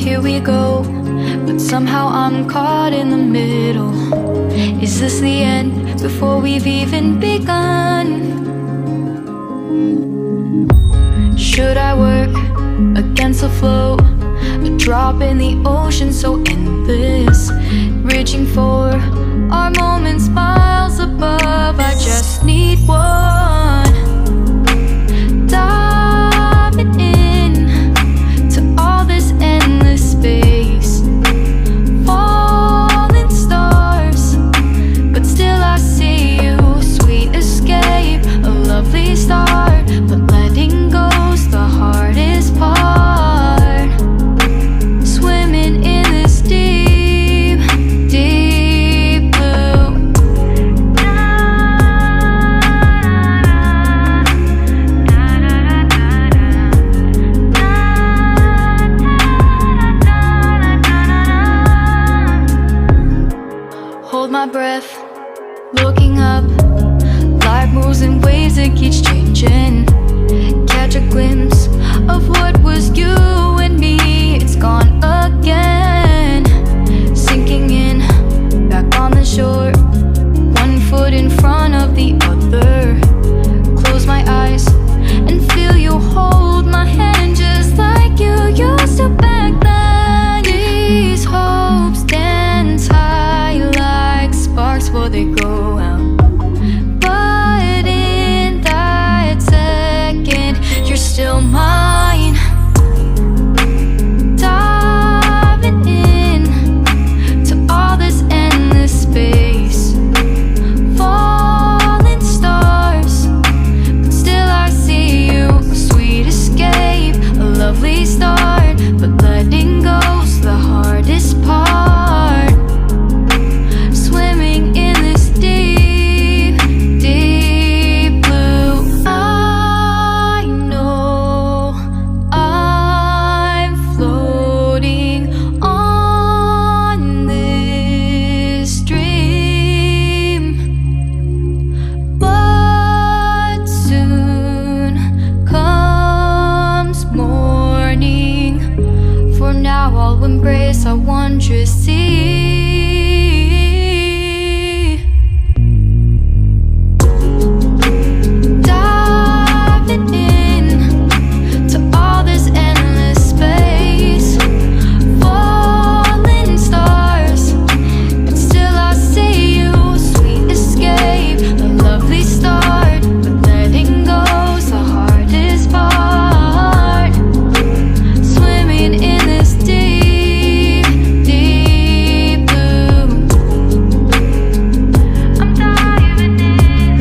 here we go, but somehow I'm caught in the middle. Is this the end before we've even begun? Should I work against the flow? A drop in the ocean so endless, reaching for our moments miles above. I just need one, diving in to all this endless space, falling stars, but still I see you. Sweet escape, a lovely start, but letting go's the hardest part. Swimming in this deep, deep blue. Hold my breath, looking up. Life moves in waves that keeps changing. Catch a glimpse of what was you and me. It's gone again, sinking in, back on the shore. One foot in front of the other. Close my eyes and feel you hold my hand just like you used to back then. These hopes dance high like sparks before they go out. But in that second, you're still mine. Diving in to all this endless space, falling stars, but still I see you. A sweet escape, a lovely start, but letting go's the hardest part. Swimming in this deep, deep blue. I know I'm floating on this dream, but soon comes morning. For now I'll embrace our wondrous sea. Diving in to all this endless space, falling stars, but still I see you. Sweet escape, a lovely start, but letting go's the hardest part. Swimming in this deep, deep blue. I'm diving in.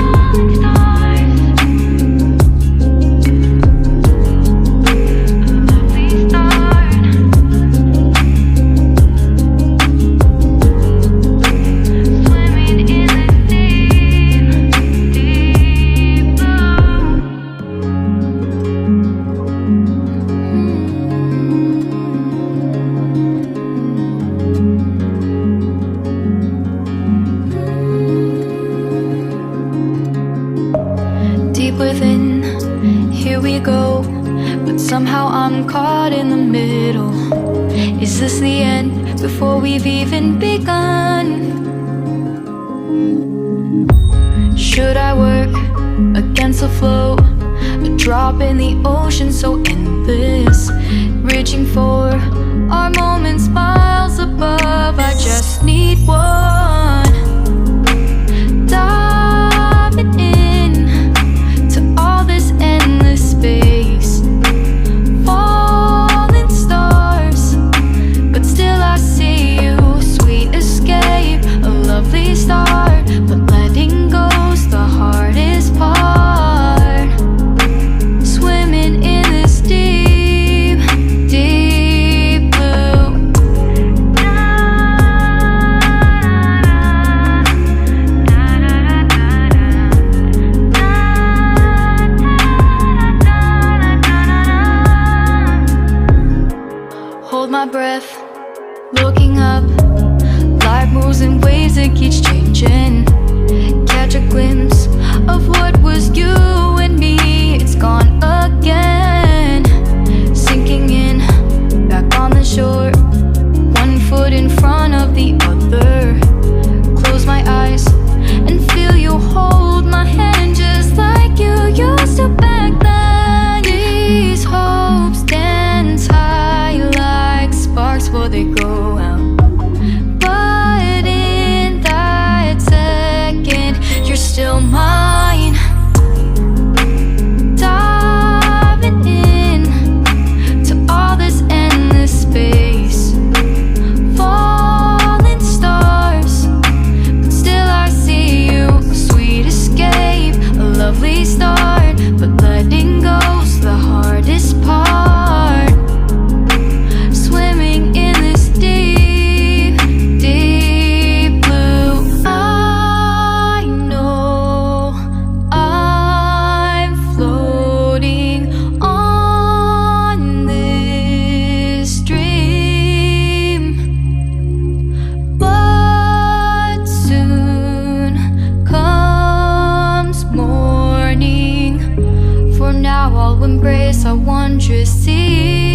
Falling stars, lovely start. Swimming in this deep, deep blue. Deep within, here we go, but somehow I'm caught in the middle. Is this the end before we've even begun? Should I work against the flow? A drop in the ocean so endless, reaching for our moments miles above. I just need one, diving in to all this endless space, falling stars, but still I see you. Sweet escape, a lovely start, but letting go's the hardest part. Swimming in this deep, deep blue. Hold my breath, looking up. Life moves in waves that keeps changing. Catch a glimpse of what was you and me. I'll embrace our wondrous sea.